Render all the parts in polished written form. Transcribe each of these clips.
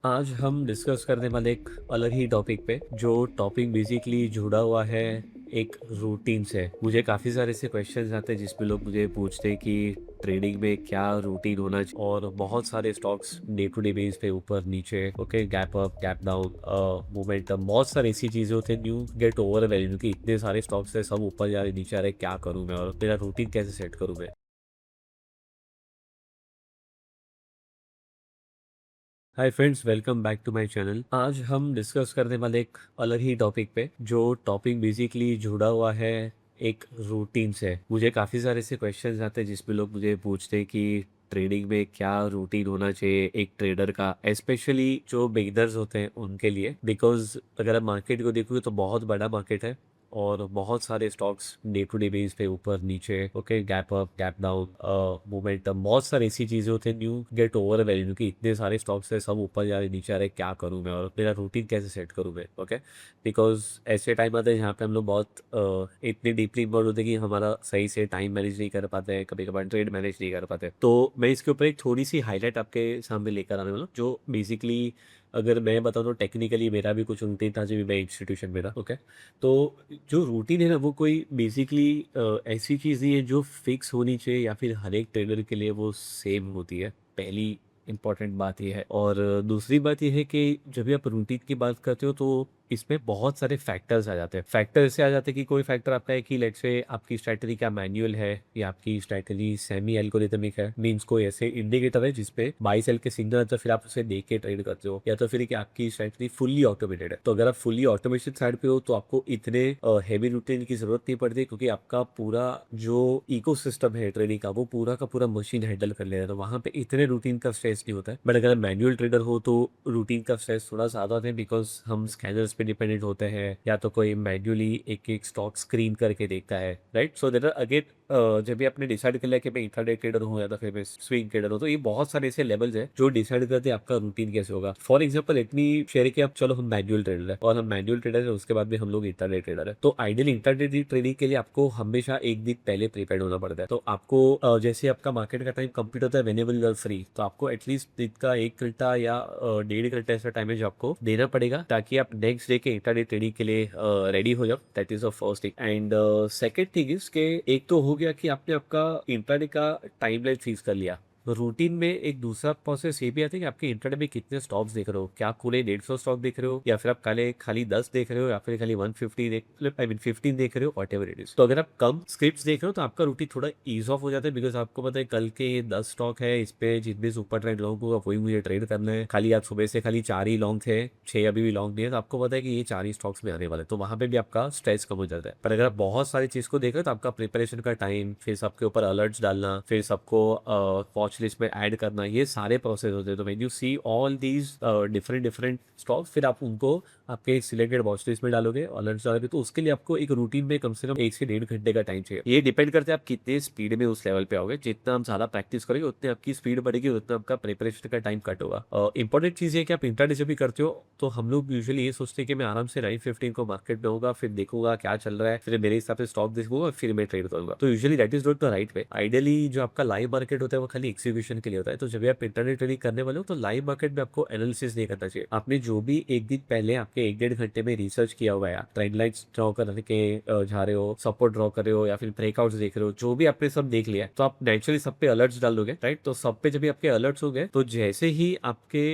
आज हम डिस्कस करने वाले एक अलग ही टॉपिक पे जो टॉपिक बेसिकली जुड़ा हुआ है एक रूटीन से। मुझे काफ़ी सारे ऐसे क्वेश्चंस आते हैं जिसमें लोग मुझे पूछते हैं कि ट्रेडिंग में क्या रूटीन होना चाहिए, और बहुत सारे stocks day to day base पे ऊपर नीचे, okay, gap up gap down, momentum, बहुत सारी ऐसी चीज़ें होती हैं। न्यू गेट ओवर वैल्यू कि इतने सारे स्टॉक्स है, सब ऊपर जा रहे नीचे आ रहे, क्या करूँ मैं और मेरा रूटीन कैसे सेट करूँ मैं। Hi friends, welcome back to my channel. आज हम डिस्कस करने वाले एक अलग ही टॉपिक पे जो टॉपिक बेसिकली जुड़ा हुआ है एक रूटीन से। मुझे काफ़ी सारे ऐसे क्वेश्चंस आते हैं जिसमें लोग मुझे पूछते हैं कि ट्रेडिंग में क्या रूटीन होना चाहिए एक ट्रेडर का, स्पेशली जो बिगिनर्स होते हैं उनके लिए। बिकॉज अगर आप मार्केट को देखोगे तो बहुत बड़ा मार्केट है और बहुत सारे stocks day to day base पे ऊपर नीचे, okay, gap up gap down, momentum, बहुत सारी ऐसी चीजें होती हैं। न्यू गेट ओवर वैल्यू कि इतने सारे स्टॉक्स है, सब ऊपर जा रहे नीचे आ रहे, क्या करूं मैं और मेरा रूटीन कैसे सेट करूं मैं, ओके। बिकॉज ऐसे टाइम आते हैं जहाँ पे हम लोग बहुत इतने डीपली इन्वॉल्व होते हैं कि हमारा सही से टाइम मैनेज नहीं कर पाते हैं, कभी कभार ट्रेड मैनेज नहीं कर पाते। तो मैं इसके ऊपर एक थोड़ी सी हाईलाइट आपके सामने लेकर आने वाला हूँ, जो बेसिकली अगर मैं बताऊँ तो टेक्निकली मेरा भी कुछ रूटीन था जब भी मैं इंस्टीट्यूशन में था, ओके। तो जो रूटीन है ना, वो कोई बेसिकली ऐसी चीज़ नहीं है जो फिक्स होनी चाहिए या फिर हर एक ट्रेडर के लिए वो सेम होती है। पहली इंपॉर्टेंट बात ये है, और दूसरी बात ये है कि जब भी आप रूटीन की बात करते हो तो इसमें बहुत सारे फैक्टर्स आ जाते हैं। फैक्टर ऐसे आ जाते हैं कि कोई फैक्टर आपका है कि लेट्स से आपकी स्ट्रैटेजी क्या मैनुअल है या आपकी स्ट्रैटेजी सेमी एल्गोरिथमिक है, मींस कोई ऐसे इंडिकेटर है जिसपे बाई सेल के सिग्नल तो फिर आप उसे देख के ट्रेड करते हो, या तो फिर कि आपकी स्ट्रैटेजी फुल्ली ऑटोमेटेड है। तो अगर आप फुल्ली ऑटोमेशन साइड पे हो तो आपको इतने हैवी रूटीन की जरूरत नहीं पड़ती, क्योंकि आपका पूरा जो इकोसिस्टम है ट्रेडिंग का वो पूरा का पूरा मशीन हैंडल कर ले रहा है, तो वहां पे इतने रूटीन का स्ट्रेस नहीं होता है। बट अगर मैनुअल ट्रेडर हो तो रूटीन का स्ट्रेस थोड़ा ज्यादा होता है, बिकॉज हम स्कैनर्स पे डिपेंडेंट होते हैं, या तो कोई मैन्युअली एक एक स्टॉक स्क्रीन करके देखता है, right. So there are again जब भी आपने डिसाइड कर लिया कि मैं इंट्राडे ट्रेडर हूँ या तो फिर मैं स्विंग ट्रेडर हूँ, तो ये बहुत सारे ऐसे लेवल्स हैं जो डिसाइड करते हैं आपका रूटीन कैसे होगा। फॉर एग्जाम्पल इतनी शेयर कि आप चलो हम मैनुअल ट्रेडर है और हम मैनुअल ट्रेडर है, उसके बाद भी हम लोग इंट्राडे ट्रेडर है, तो आइडियल इंट्राडे ट्रेडिंग के लिए आपको हमेशा एक दिन पहले प्रिपेयर होना पड़ता है। तो आपको जैसे आपका मार्केट का टाइम कंप्लीट होता है वेनेबल यू आर फ्री, तो आपको एटलीस्ट दिन का 1 घंटा या 1.5 घंटा ऐसा टाइम है जो आपको देना पड़ेगा, ताकि आप नेक्स्ट डे के इंट्राडे ट्रेडिंग के लिए रेडी हो जाओ। That is the first thing. And second thing is के एक तो हो गया कि आपने आपका इंट्राडे का टाइमलाइन फिक्स कर लिया। रूटीन में एक दूसरा प्रोसेस ये भी आता है कि आपके इंट्राडे में कितने स्टॉक्स देख रहे हो, क्या आप पूरे 150 स्टॉक देख रहे हो या फिर आप खाली खाली 10 देख रहे हो या फिर खाली 150 देख, आई मीन 15 देख रहे हो, वॉट एवर इट इज। तो अगर आप कम स्क्रिप्ट देख रहे हो तो आपका रूटीन थोड़ा ईज ऑफ हो जाता है, बिकॉज आपको पता है कल के ये 10 स्टॉक है, इस पे जितने सुपर ट्रेंड लॉन्ग होगा वही मुझे ट्रेड करना है। खाली आज सुबह से खाली 4 ही लॉन्ग थे, 6 अभी भी लॉन्ग नहीं है, तो आपको पता है कि ये 4 ही स्टॉक्स में आने वाले, तो वहां पे भी आपका स्ट्रेस कम हो जाता है। पर अगर आप बहुत सारी चीज को देख रहे हो तो आपका प्रिपरेशन का टाइम, फिर सबके ऊपर अलर्ट्स डालना, फिर सबको वॉच लिस्ट में ऐड करना, ये सारे प्रोसेस होते हैं। तो when you see all these different different stocks, फिर आप उनको आपके सिलेक्टेड वॉच लिस्ट में डालोगे, अलर्ट्स डालोगे, तो उसके लिए आपको एक रूटीन में कम से कम 1 से 1.5 घंटे का टाइम चाहिए। ये डिपेंड करता है आप कितने स्पीड में उस लेवल पे आओगे। जितना आप ज्यादा प्रैक्टिस करोगे उतने आपकी स्पीड बढ़ेगी, उतना आपका प्रिपरेशन का टाइम कट होगा। इंपॉर्टेंट चीज है कि आप इंट्राडे जब भी करते हो तो हम लोग यूजुअली ये सोचते हैं कि मैं आराम से 9:15 को मार्केट में होगा, फिर देखूंगा क्या चल रहा है, फिर मेरे हिसाब से स्टॉक देखूंगा, फिर मैं ट्रेड करूंगा। तो usually that is not the right way. Ideally जो आपका लाइव मार्केट होता है वो खाली एग्जीक्यूशन के लिए होता है। तो जब भी आप इंटरनेट ट्रेडिंग करने वाले हो तो लाइव मार्केट में आपको एनालिसिस नहीं करना चाहिए। आपने जो भी एक दिन पहले आपके 1-1.5 घंटे में रिसर्च किया हुआ है, ट्रेंड लाइन्स ड्रॉ करने के जा रहे हो, सपोर्ट ड्रॉ कर रहे हो या फिर ब्रेकआउट्स देख रहे हो, जो भी आपने सब देख लिया है, तो आप नेचुरली सब पे अलर्ट्स डाल दोगे, राइट। तो सब पे जब भी आपके अलर्ट्स हो गए तो जैसे ही आपके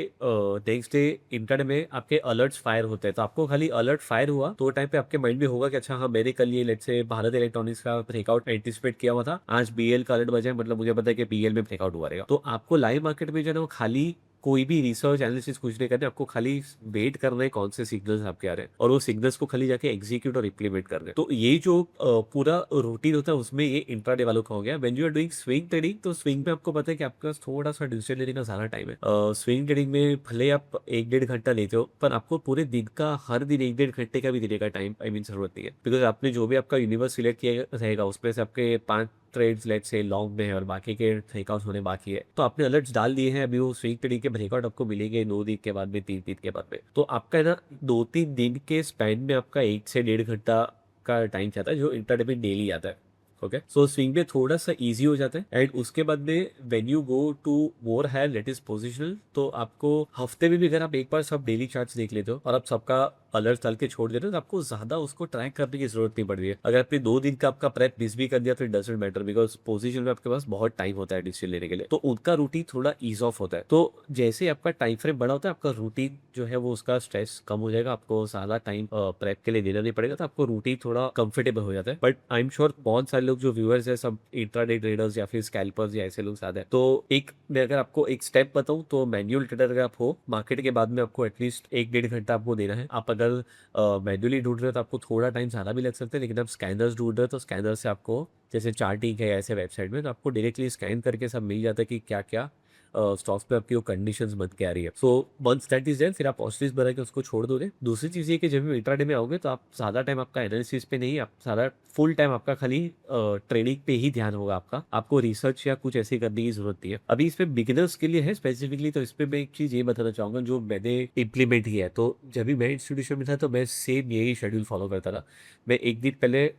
नेक्स्ट डे इंटरडे में आपके अलर्ट्स फायर होते हैं, तो आपको खाली अलर्ट फायर हुआ तो टाइम पे आपके माइंड में होगा कि अच्छा हाँ, मैंने कल ये लेट्स से भारत इलेक्ट्रॉनिक्स का ब्रेकआउट एंटिसिपेट किया हुआ था, आज बीएल का अलर्ट बजा है, मतलब मुझे पता है कि बीएल में ब्रेकआउट हुआ रहेगा। तो आपको लाइव मार्केट में जो है ना वो खाली कोई भी रिसर्च एनालिसिस कुछ नहीं करना है, आपको खाली वेट करना है कौन से सिग्नल्स आपके आ रहे हैं, और वो सिग्नल्स को खाली जाके एग्जीक्यूट और इम्प्लीमेंट करना है। तो ये जो पूरा रूटीन होता है उसमें ये इंट्राडे वालों का हो गया। When you are doing swing trading, तो स्विंग में आपको पता है कि आपका थोड़ा सा डिसीजन लेने का ज्यादा टाइम है। स्विंग ट्रेडिंग में भले आप 1-1.5 घंटा लेते हो, पर आपको पूरे दिन का हर दिन 1-1.5 घंटे का भी देने का टाइम आई मीन जरूरत नहीं है, बिकॉज आपने जो भी आपका यूनिवर्स सिलेक्ट किया रहेगा उसमें से आपके 5 ट्रेड्स लेट्स से लॉन्ग में है और बाकी के ब्रेकआउट होने बाकी है, तो आपने अलर्ट्स डाल दिए हैं। अभी वो स्विंग ट्रेडिंग के ब्रेकआउट आपको मिलेंगे 2 दिन के बाद में, 3 दिन के बाद में। तो आपका है ना 2-3 दिन के स्पैन में आपका 1 से 1.5 घंटा का टाइम चाहता है जो इंटरडे में डेली आता है, ओके, सो स्विंग पे थोड़ा सा इजी हो जाता है एंड उसके बाद में when you go to more higher that is positional, तो आपको हफ्ते में भी अगर आप एक बार सब डेली चार्ट्स देख लेते हो और आप सबका अलर्ट डाल के छोड़ देते हो तो आपको ज्यादा उसको ट्रैक करने की जरूरत नहीं पड़ रही है। अगर आपने 2 दिन का आपका प्रेप मिस भी कर दिया तो it doesn't matter, because position में आपके पास बहुत टाइम होता है डिसीजन लेने के लिए, तो उनका रूटीन थोड़ा ईज ऑफ होता है। तो जैसे आपका टाइम फ्रेम बड़ा होता है आपका रूटीन जो है वो उसका स्ट्रेस कम हो जाएगा, आपको ज्यादा टाइम प्रेप के लिए देना नहीं पड़ेगा, तो आपको रूटीन थोड़ा कंफर्टेबल हो जाता है। बट आई एम श्योर बहुत सारे लोग जो व्यूअर्स है सब इंट्राडे ट्रेडर्स या फिर स्कैल्पर्स या ऐसे लोग ज्यादा है। तो एक मैं अगर आपको एक स्टेप बताऊं तो मैन्युअल ट्रेडर अगर आप हो मार्केट के बाद में आपको एटलीस्ट 1-1.5 घंटा आपको देना है। आप अगर मैन्युअली ढूंढ रहे हो तो आपको थोड़ा टाइम ज़्यादा भी लग सकता है, लेकिन आप स्कैनर्स ढूंढ रहे हो तो स्कैनर से आपको जैसे चार्टिंग है ऐसे वेबसाइट में तो आपको डायरेक्टली स्कैन करके सब मिल जाता है कि क्या क्या स्टॉक्स पे आपकी वो कंडीशंस बन के आ रही है। So once that is there फिर आप ऑस्ट्रिच बना के उसको छोड़ दोगे। दूसरी चीज़ ये कि जब भी इंट्राडे में आओगे तो आप ज़्यादा टाइम आपका एनालिसिस पे नहीं, आप सारा फुल टाइम आपका खाली ट्रेडिंग पे ही ध्यान होगा आपका, आपको रिसर्च या कुछ ऐसी करने की जरूरत नहीं है। अभी इस पे बिगिनर्स के लिए है स्पेसिफिकली, तो इस पे मैं एक चीज़ ये बताना चाहूँगा जो मैंने इम्प्लीमेंट किया है। तो जब भी मैं इंस्टीट्यूशन में था तो मैं सेम यही शेड्यूल फॉलो करता था। मैं एक दिन पहले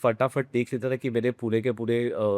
फटाफट देख लेता था कि मेरे पूरे के पूरे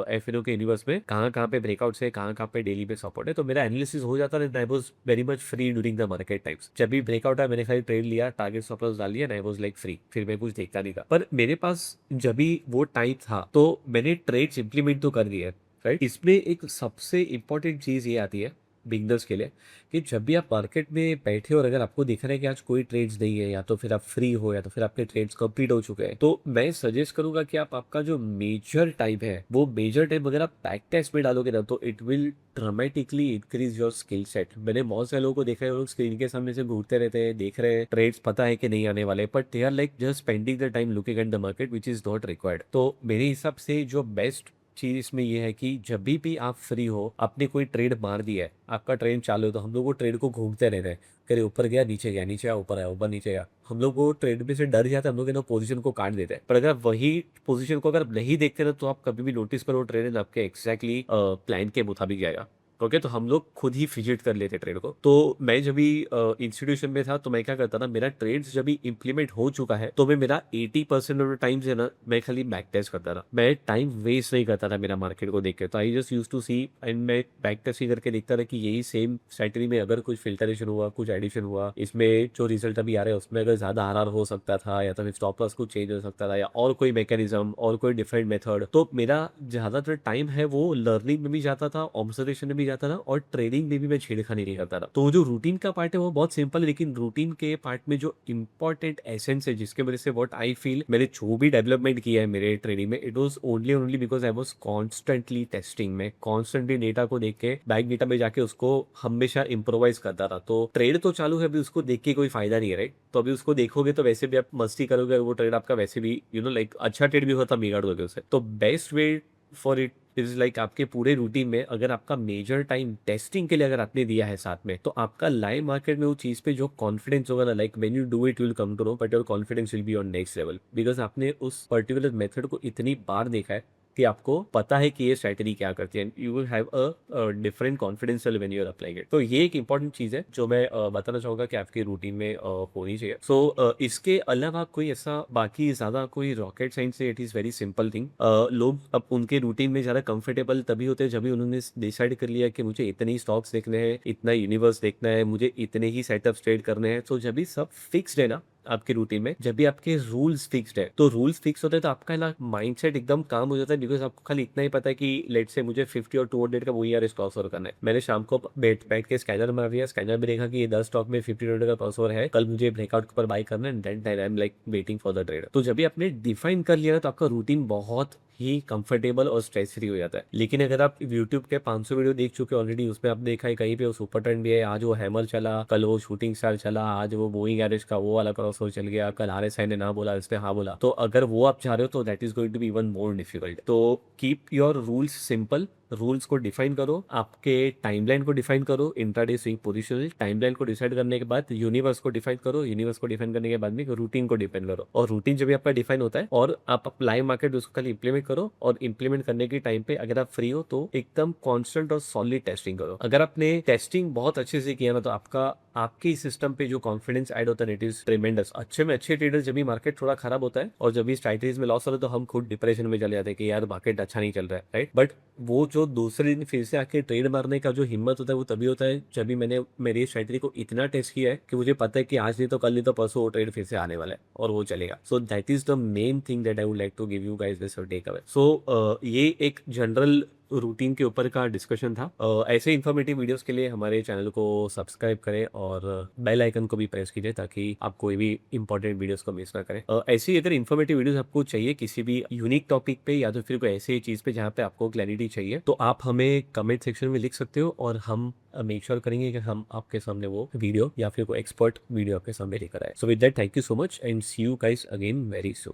एफ के यूनिवर्स में कहाँ कहाँ पे ब्रेकआउट्स है, कहाँ कहाँ पे डेली पे सपोर्ट है, तो मेरा एनालिसिस हो जाता था। I was very much free during the market times. जब भी ब्रेकआउट आया मैंने खाली ट्रेड लिया, टारगेट स्टॉप लॉस डाल लिया and I was like free, फिर मैं कुछ देखता नहीं था। पर मेरे पास जब भी वो टाइम था तो मैंने ट्रेड्स इंप्लीमेंट तो कर दिया है, राइट। इसमें एक सबसे इंपॉर्टेंट चीज़ ये आती है बिगनर्स के लिए कि जब भी आप मार्केट में बैठे हो और अगर आपको दिख रहा है कि आज कोई ट्रेड्स नहीं है, या तो फिर आप फ्री हो या तो फिर आपके ट्रेड्स कंप्लीट हो चुके हैं, तो मैं सजेस्ट करूंगा कि आप आपका जो मेजर टाइम है वो मेजर टाइम अगर आप बैक टेस्ट में डालोगे ना तो it will dramatically increase your skill set. मैंने बहुत सारे लोगों को देखा है, वो लोग स्क्रीन के सामने से घूरते रहते हैं, देख रहे हैं ट्रेड्स, पता है कि नहीं आने वाले, but they are like just spending the time looking at the market which is not required. तो मेरे हिसाब से जो बेस्ट चीज इसमें यह है कि जब भी आप फ्री हो, आपने कोई ट्रेड मार दिया है, आपका ट्रेड चालू है, तो हम लोग वो ट्रेड को घूमते रहते हैं, कभी ऊपर गया नीचे गया, नीचे आया ऊपर आया, ऊपर नीचे गया, हम लोग वो ट्रेड में से डर जाते हैं, हम लोग ना पोजीशन को काट देते हैं। पर अगर वही पोजीशन को अगर नहीं देखते ना तो आप कभी भी नोटिस करो ट्रेड आपके एग्जैक्टली प्लान के मुताबिक जाएगा। ओके, तो हम लोग खुद ही फिजिट कर लेते ट्रेड को। तो मैं जब भी इंस्टीट्यूशन में था तो मैं क्या करता था, मेरा ट्रेड्स जब भी इंप्लीमेंट हो चुका है तो मैं मेरा 80% ऑफ टाइम है ना मैं खाली बैक टेस्ट करता था, मैं टाइम वेस्ट नहीं करता था मेरा मार्केट को देख के। तो I just use to see and मैं बैक टेस्ट ही करके देखता था कि यही सेम स्ट्रैटेजी में अगर कुछ फिल्टरेशन हुआ, कुछ एडिशन हुआ, इसमें जो रिजल्ट अभी आ रहे हैं उसमें अगर ज्यादा आर हो सकता था या तो फिर स्टॉप लॉस कुछ चेंज हो सकता था या और कोई मैकेनिज्म और कोई डिफरेंट मेथड, तो मेरा ज्यादातर टाइम है वो लर्निंग में भी जाता था, ऑब्जर्वेशन में भी जाता था और ट्रेडिंग में भी मैं छेड़खानी नहीं करता था। तो जो रूटीन का पार्ट है वो बहुत सिंपल है, लेकिन रूटीन के पार्ट में जो इंपॉर्टेंट एसेंस है जिसके वजह से व्हाट आई फील मैंने जो भी डेवलपमेंट किया है मेरे ट्रेडिंग में, it was only because I was constantly testing में, कॉन्स्टेंटली डेटा को देख के बैंक डेटा में जाके उसको हमेशा इम्प्रोवाइज करता था। तो ट्रेड तो चालू है, अभी उसको देख के कोई फायदा नहीं है, राइट। तो अभी उसको देखोगे तो वैसे भी आप मस्ती करोगे, वो ट्रेड आपका वैसे भी लाइक अच्छा ट्रेड भी होता बिगाड़ दोगे उसे। तो best way for it is like आपके पूरे रूटीन में अगर आपका मेजर टाइम टेस्टिंग के लिए अगर आपने दिया है साथ में, तो आपका लाइव मार्केट में वो चीज पे जो कॉन्फिडेंस होगा ना, like when you do it will come to know, but your confidence will be on next level, because आपने उस पर्टिकुलर मेथड को इतनी बार देखा है कि आपको पता है कि ये स्ट्रैटेजी क्या करती है, you will have a different confidence level when you are applying it. तो ये एक इंपॉर्टेंट चीज है जो मैं बताना चाहूंगा कि आपके रूटीन में होनी चाहिए। सो इसके अलावा कोई ऐसा बाकी ज्यादा कोई रॉकेट साइंस से, it is very simple thing. लोग अब उनके रूटीन में ज्यादा कंफर्टेबल तभी होते हैं जब भी उन्होंने डिसाइड कर लिया कि मुझे इतने ही स्टॉक्स देखने हैं, इतना यूनिवर्स देखना है, मुझे इतने ही सेटअप ट्रेड करने हैं। तो जब भी सब फिक्स्ड है ना आपके रूटीन में, जब भी आपके रूल्स फिक्स्ड है, तो रूल्स फिक्स होते हैं तो आपका ना माइंडसेट एकदम काम हो जाता है, बिकॉज आपको खाली इतना ही पता है कि लेट से मुझे 50 और 200 का वही क्रॉस ओवर करना है। मैंने शाम को बैठ के स्कैनर मार दिया, स्कैनर में देखा कि ये 10 स्टॉक में 50 का क्रॉस ओवर है, कल मुझे ब्रेकआउट के ऊपर बाई करना है, then I am like waiting for the trade. तो जब भी आपने डिफाइन कर लिया ना तो आपका रूटीन बहुत ही कंफर्टेबल और स्ट्रेस फ्री हो जाता है। लेकिन अगर आप यूट्यूब के 500 वीडियो देख चुके ऑलरेडी, उसमें आपने देखा है कहीं पे वो सुपर ट्रेंड भी है, आज वो हैमर चला, कल वो शूटिंग स्टार चला, आज वो बोइंग गैरेज का वो वाला क्रॉस ओवर चल गया, कल RSI ने ना बोला इसने हाँ बोला, तो अगर वो आप चाह रहे हो तो that is going to be even more difficult. तो keep your rules simple, rules को डिफाइन करो, आपके टाइमलाइन को डिफाइन करो, इंट्राडे स्विंग पोजिशन टाइमलाइन को डिसाइड करने के बाद यूनिवर्स को डिफाइन करो, यूनिवर्स को डिफाइन करने के बाद में रूटीन को डिफाइन करो, और रूटीन जब भी आपका डिफाइन होता है और आप लाइव मार्केट उसको खाली इंप्लीमेंट करो, और इंप्लीमेंट करने के टाइम पे अगर आप फ्री हो तो एकदम कॉन्स्टेंट और सॉलिड टेस्टिंग करो। अगर आपने टेस्टिंग बहुत अच्छे से किया ना तो आपका आपके सिस्टम पे जो कॉन्फिडेंस ऐड होता है इट इज ट्रेमेंडस। अच्छे में अच्छे ट्रेडर जब भी मार्केट थोड़ा खराब होता है और जब भी स्ट्राइटरीज में लॉस होता है तो हम खुद डिप्रेशन में चले जाते हैं कि यार मार्केट अच्छा नहीं चल रहा है, राइट। बट वो जो दूसरे दिन फिर से आके ट्रेड मारने का जो हिम्मत होता है वो तभी होता है जब भी मैंने मेरी स्ट्राइटरी को इतना टेस्ट किया है कि मुझे पता है कि आज नहीं तो कल नहीं तो परसों वो ट्रेड फिर से आने वाला है और वो चलेगा। So that is the main thing that I would like to give you guys this takeaway. सो ये एक जनरल रूटीन के ऊपर का डिस्कशन था। ऐसे इन्फॉर्मेटिव वीडियोस के लिए हमारे चैनल को सब्सक्राइब करें और बेल आइकन को भी प्रेस कीजिए ताकि आप कोई भी इंपॉर्टेंट वीडियोस को मिस ना करें। ऐसी अगर इन्फॉर्मेटिव वीडियोस आपको चाहिए किसी भी यूनिक टॉपिक पे या तो फिर कोई ऐसी चीज़ पे जहाँ पे आपको क्लैरिटी चाहिए तो आप हमें कमेंट सेक्शन में लिख सकते हो और हम मेक श्योर करेंगे कि हम आपके सामने वो वीडियो या फिर कोई एक्सपर्ट वीडियो आपके सामने लेकर आए। So with that thank you so much and see you guys again very soon.